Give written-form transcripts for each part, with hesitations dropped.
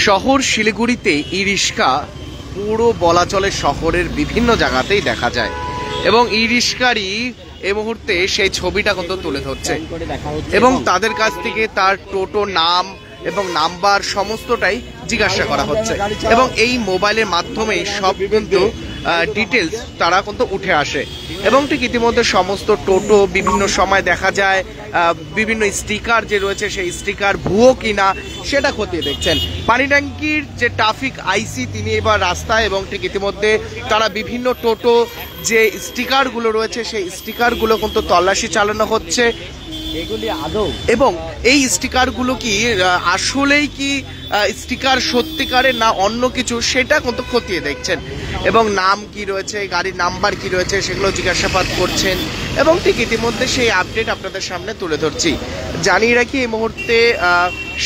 শহর শিলিগুড়িতে ই রিক্সা পুরো বলা চলে শহরের বিভিন্ন জায়গাতেই দেখা যায় এবং ই রিক্সারই এই মুহূর্তে সেই ছবিটা কিন্তু তুলে ধরছে এবং তাদের কাছ থেকে তার টোটো নাম এবং নাম্বার সমস্তটাই জিজ্ঞাসা করা হচ্ছে এবং এই মোবাইলের মাধ্যমে সব কিন্তু ডিটেলস তারা কিন্তু উঠে আসে এবং ঠিক ইতিমধ্যে সমস্ত টোটো বিভিন্ন সময় দেখা যায় বিভিন্ন স্টিকার যে রয়েছে সেই স্টিকার ভুয়ো কিনা সেটা খতিয়ে দেখছেন। পানি ট্যাঙ্কির যে ট্রাফিক আইসি তিনি এবার রাস্তায় এবং ঠিক ইতিমধ্যে তারা বিভিন্ন টোটো যে স্টিকারগুলো রয়েছে সেই স্টিকারগুলো কিন্তু তল্লাশি চালানো হচ্ছে এবং এই স্টিকারগুলো কি আসলেই কি স্টিকার সত্যিকারের না অন্য কিছু সেটা কিন্তু খতিয়ে দেখছেন এবং নাম কি রয়েছে গাড়ির নাম্বার কি রয়েছে সেগুলো জিজ্ঞাসাবাদ করছেন এবং ঠিক ইতিমধ্যে সেই আপডেট আপনাদের সামনে তুলে ধরছি। জানিয়ে রাখি এই মুহূর্তে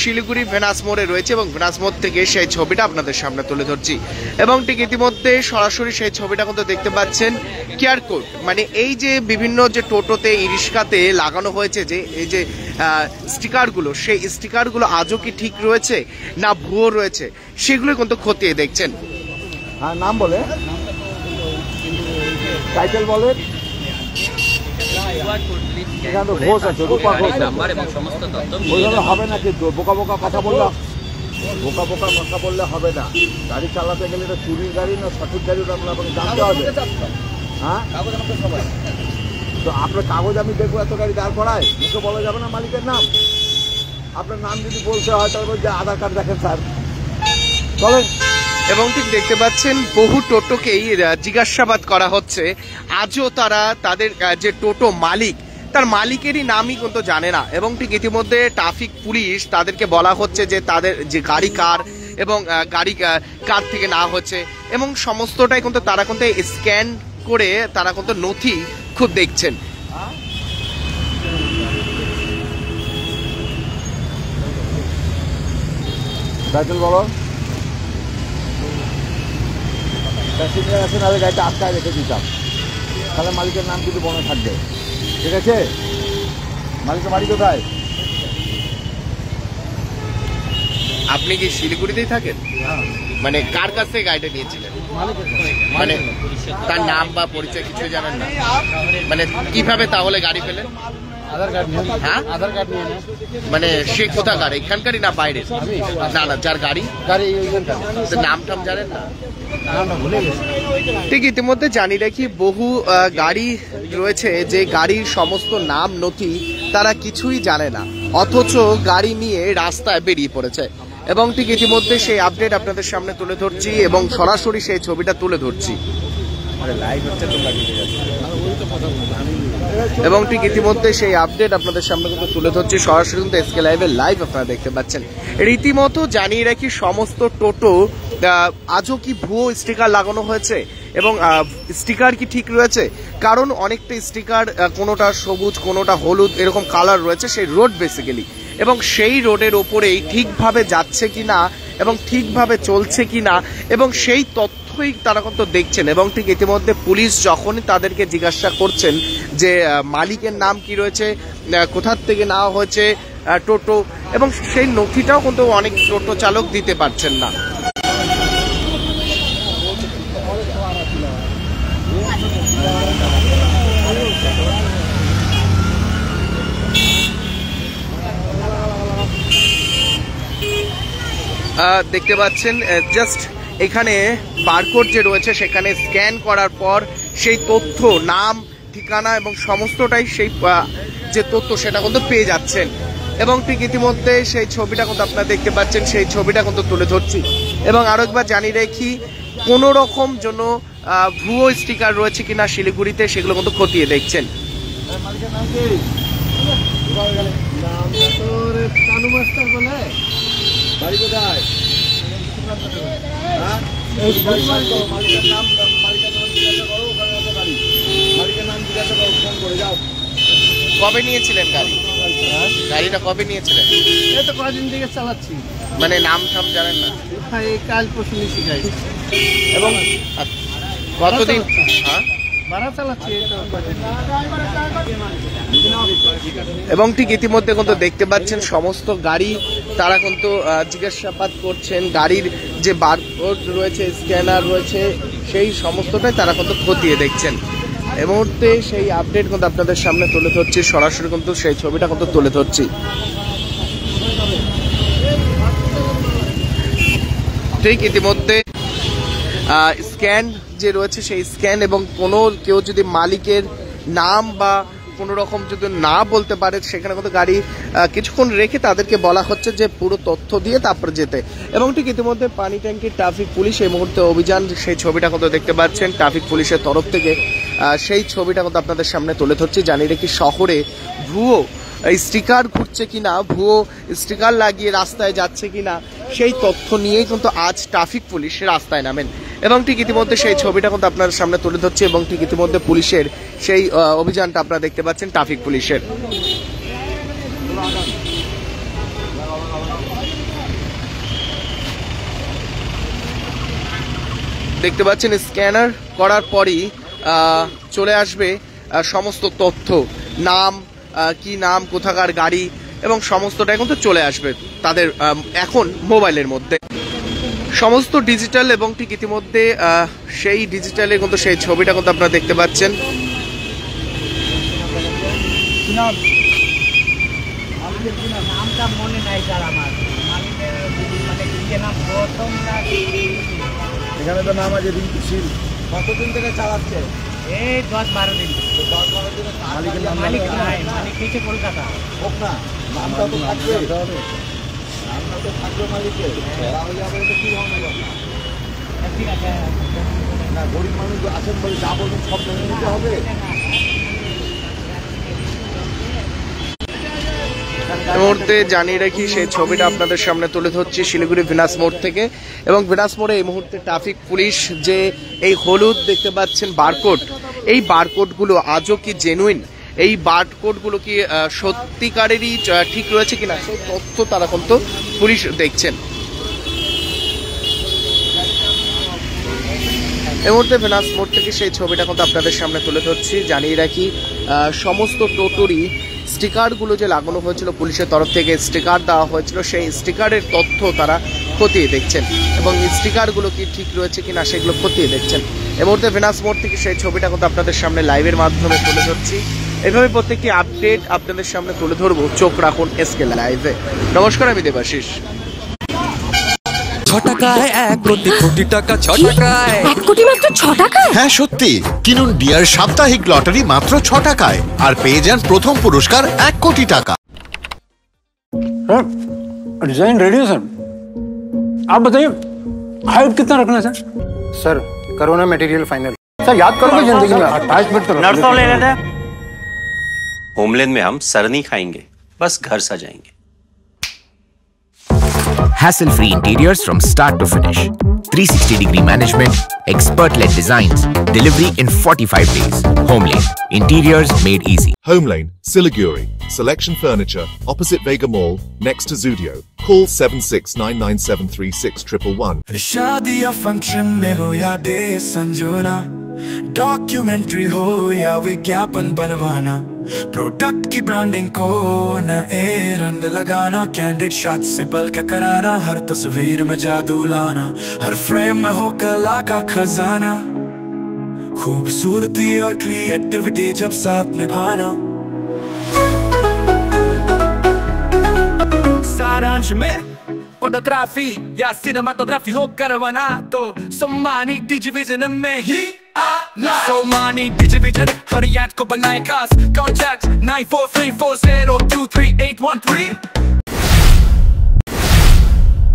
শিলিগুড়ি ভেনাস মোড়ে রয়েছে এবং ভেনাস মোড় থেকে সেই ছবিটা আপনাদের সামনে তুলে ধরছি এবং ঠিক ইতিমধ্যে সরাসরি সেই ছবিটা কিন্তু দেখতে পাচ্ছেন কিউআর কোড মানে এই যে বিভিন্ন যে টোটোতে ই রিক্সাতে লাগানো হয়েছে যে এই যে স্টিকারগুলো সেই স্টিকারগুলো আজও কি ঠিক রয়েছে না ভুয়ো রয়েছে সেগুলো কিন্তু খতিয়ে দেখছেন। হ্যাঁ নাম বলে টাইটেল বলে হবে না কিন্তু বোকা বোকা কথা বললে হবে না। গাড়ি চালাতে গেলে এটা চুরির গাড়ি না সঠিক গাড়ি আপনাকে জানতে হবে। হ্যাঁ তো আপনার কাগজ আমি দেখবো এত গাড়ি দাঁড় করায় মুখে বলা যাবে না মালিকের নাম। আপনার নাম যদি বলতে হয় তারপর যে আধার কার্ড দেখেন স্যার চলেন এবং ঠিক দেখতে পাচ্ছেন বহু টোটোকেই জিজ্ঞাসাবাদ করা হচ্ছে আজও তারা তাদের যে টোটো মালিক তার মালিকেরই নামই কিন্তু জানে না এবং ঠিক ইতিমধ্যে ট্রাফিক পুলিশ তাদেরকে বলা হচ্ছে যে তাদের যে গাড়ি কার এবং গাড়ি কার থেকে না হচ্ছে এবং সমস্তটাই কিন্তু তারা কিন্তু স্ক্যান করে তারা কিন্তু নথি খুব দেখছেন। বলো প্যাসেঞ্জার আছে নাহলে গাড়িটা আটকায় রেখে দিতাম তাহলে মালিকের নাম কিন্তু মনে থাকবে। ঠিক আছে মালিকের বাড়ি কোথায়? আপনি কি শিলিগুড়িতেই থাকেন? মানে কার কাছ থেকে গাড়িটা নিয়েছিলেন? মানে তার নাম বা পরিচয় কিছু জানেন না? মানে কিভাবে তাহলে গাড়ি পেলেন? আধার কার্ড নিয়ে। হ্যাঁ আধার কার্ড নিয়ে মানে সে কোথাকার এখানকারই না বাইরে? না না যার গাড়ি নাম টাম জানেন না? ঠিক ইতিমধ্যে জানি রাখি বহু গাড়ি রয়েছে যে গাড়ির সমস্ত নাম নথি তারা কিছুই জানে না অথচ গাড়ি নিয়ে রাস্তায় বেরিয়ে পড়েছে এবং ঠিক ইতিমধ্যে সেই আপডেট আপনাদের সামনে তুলে ধরছি এবং সরাসরি সেই ছবিটা তুলে ধরছি এবং ঠিক ইতিমধ্যে সেই আপডেট আপনাদের সামনে কিন্তু তুলে ধরছি সরাসরি কিন্তু এসকে লাইভের লাইভ আপনারা দেখতে পাচ্ছেন। রীতিমতো জানিয়ে রাখি সমস্ত টোটো আজও কি ভুয়ো স্টিকার লাগানো হয়েছে এবং স্টিকার কি ঠিক রয়েছে কারণ অনেকটা স্টিকার কোনোটা সবুজ কোনোটা হলুদ এরকম কালার রয়েছে সেই রোড বেসিক্যালি এবং সেই রোডের ওপরেই ঠিকভাবে যাচ্ছে কিনা এবং ঠিকভাবে চলছে কিনা এবং সেই তথ্যই তারা কিন্তু দেখছেন এবং ঠিক ইতিমধ্যে পুলিশ যখনই তাদেরকে জিজ্ঞাসা করছেন যে মালিকের নাম কি রয়েছে কোথার থেকে নেওয়া হয়েছে টোটো এবং সেই নথিটাও কিন্তু অনেক টোটো চালক দিতে পারছেন না। দেখতে পাচ্ছেন জাস্ট এখানে বারকোড যে রয়েছে সেখানে স্ক্যান করার পর সেই তথ্য নাম ঠিকানা এবং সমস্তটাই সেই যে তথ্য সেটা কিন্তু পেয়ে যাচ্ছেন এবং ঠিক ইতিমধ্যে সেই ছবিটা কিন্তু আপনারা দেখতে পাচ্ছেন সেই ছবিটা কিন্তু তুলে ধরছি এবং আরো একবার জানিয়ে রাখি কোনো রকম জন্য ভুয়ো স্টিকার রয়েছে কিনা শিলিগুড়িতে সেগুলো কিন্তু খতিয়ে দেখছেন। বাড়ি কোথায়? কবে নিয়েছিলেন গাড়ি? গাড়িটা কবে নিয়েছিলেন? এই তো কয়েকদিন থেকে চালাচ্ছি। মানে নাম টাম জানেন না? এই কাল পরশু নিয়েছি গাড়ি। এবং কতদিন ভাড়া চালাচ্ছি এই তো। এবং ঠিক ইতিমধ্যে কিন্তু দেখতে পাচ্ছেন সমস্ত গাড়ি তারা কিন্তু জিজ্ঞাসাবাদ করছেন, গাড়ির যে বারকোড রয়েছে, স্ক্যানার রয়েছে, সেই সমস্তটাই তারা কিন্তু খতিয়ে দেখছেন। এই মুহূর্তে সেই আপডেট কিন্তু আপনাদের সামনে তুলে ধরছি, সরাসরি কিন্তু সেই ছবিটা কিন্তু তুলে ধরছি। ঠিক ইতিমধ্যে স্ক্যান যে রয়েছে সেই স্ক্যান এবং কোনো কেউ যদি মালিকের নাম বা কোনো রকম যদি না বলতে পারে সেখানে কিন্তু গাড়ি কিছুক্ষণ রেখে তাদেরকে বলা হচ্ছে যে পুরো তথ্য দিয়ে তারপরে যেতে। এবং ঠিক ইতিমধ্যে পানি ট্যাঙ্কির ট্রাফিক পুলিশ এই মুহূর্তে অভিযান, সেই ছবিটা কিন্তু দেখতে পাচ্ছেন ট্রাফিক পুলিশের তরফ থেকে, সেই ছবিটা কিন্তু আপনাদের সামনে তুলে ধরছি। জানিয়ে রেখি শহরে ভুয়ো স্টিকার ঘুরছে কিনা, ভুয়ো স্টিকার লাগিয়ে রাস্তায় যাচ্ছে কিনা, সেই তথ্য নিয়েই কিন্তু আজ ট্রাফিক পুলিশ রাস্তায় নামেন। এবং ঠিক ইতিমধ্যে সেই ছবিটা কিন্তু আপনার সামনে তুলে ধরছে এবং ঠিক ইতিমধ্যে পুলিশের সেই অভিযানটা আপনারা দেখতে পাচ্ছেন ট্রাফিক পুলিশের। দেখতে পাচ্ছেন স্ক্যানার করার পরই চলে আসবে সমস্ত তথ্য, নাম, কি নাম, কোথাকার গাড়ি এবং সমস্তটাই কিন্তু চলে আসবে তাদের এখন মোবাইলের মধ্যে, সমস্ত ডিজিটাল। এবং ঠিক ইতিমধ্যে সেই ডিজিটালে কিন্তু সেই ছবিটা কিন্তু আপনারা দেখতে পাচ্ছেন। এখানে তো নাম আছে রিঙ্কুশীল। কতদিন থেকে চালাচ্ছে? এই 10-12 দিন। 10-12 দিনে মালিকের নাম মালিক নাই, মালিক হচ্ছে কলকাতা। হোক না, নামটা তো থাকবে, নামটা তো থাকবে মালিকের। তাহলে আবার এটা কি হবে না? ঠিক আছে। না, গরিব মানুষ আছেন বলে যা বলবেন সব মেনে নিতে হবে। এই মুহূর্তে জানিয়ে রাখি সেই ছবিটা আপনাদের সামনে তুলে ধরছি শিলিগুড়ি ভিনাস মোড় থেকে। এবং ভিনাস মোড়ে এই মুহূর্তে ট্রাফিক পুলিশ যে এই হলুদ দেখতে পাচ্ছেন বারকোড, এই বারকোডগুলো আজও কি জেনুইন, এই বারকোডগুলো কি সত্যিকারেরই ঠিক রয়েছে কিনা সেই তথ্য তারা কিন্তু পুলিশ দেখছেন। এই মুহূর্তে ভিনাস মোড় থেকে সেই ছবিটা কিন্তু আপনাদের সামনে তুলে ধরছি। জানিয়ে রাখি সমস্ত টোটোরই স্টিকারগুলো যে লাগানো হয়েছিল পুলিশের তরফ থেকে, স্টিকার দেওয়া হয়েছিল, সেই স্টিকারের তথ্য তারা খতিয়ে দেখছেন এবং স্টিকারগুলো কি ঠিক রয়েছে কিনা সেগুলো খতিয়ে দেখছেন। এই মুহূর্তে ভিনাস মোড় থেকে সেই ছবিটা কিন্তু আপনাদের সামনে লাইভের মাধ্যমে তুলে ধরছি। এভাবে প্রত্যেকটি আপডেট আপনাদের সামনে তুলে ধরবো, চোখ রাখুন এসকে লাইভে। নমস্কার, আমি দেবাশিস। 6 টাকায় 1 কোটি টাকা, 6 টাকায় 1 কোটি মাত্র 6 টাকায়। হ্যাঁ সত্যি, কিনুন ডিয়ার সাপ্তাহিক লটারি মাত্র 6 টাকায় আর পেয়ে যান প্রথম পুরস্কার 1 কোটি টাকা। डिजाइन रेडी है सर, आप बताइए हाइट कितना रखना है सर करो ना मटेरियल फाइनल। सर याद करो कि जिंदगी में अटैचमेंट तो नर्सों ले लेते हैं। होमलैंड में हम सर नहीं खाएंगे, बस घर सजाएंगे। Hassle-free interiors from start to finish. 360-degree management, expert-led designs, delivery in 45 days. Homelane, interiors made easy. Homelane, Siliguri. Selection Furniture, opposite Vega Mall, next to Zudio. Call 7699736111. शादी या फंक्शन में हो या डे संजोना, डॉक्यूमेंट्री हो या विज्ञापन बनवाना, product की ब्रांडिंग को न रंग लगाना, कैंडिड शॉट से बल्क कराना, हर तस्वीर में जादू लाना, हर फ्रेम में हो कला का खजाना, खूबसूरती और क्रिएटिविटी जब साथ निभाना। सारांश में फोटोग्राफी या सिनेमाटोग्राफी हो करवाना तो सम्मानी डिजिविजन में ही आना। सम्मानी डिजिविजन हर याद को बनाए खास। कॉन्टैक्ट 9434023813।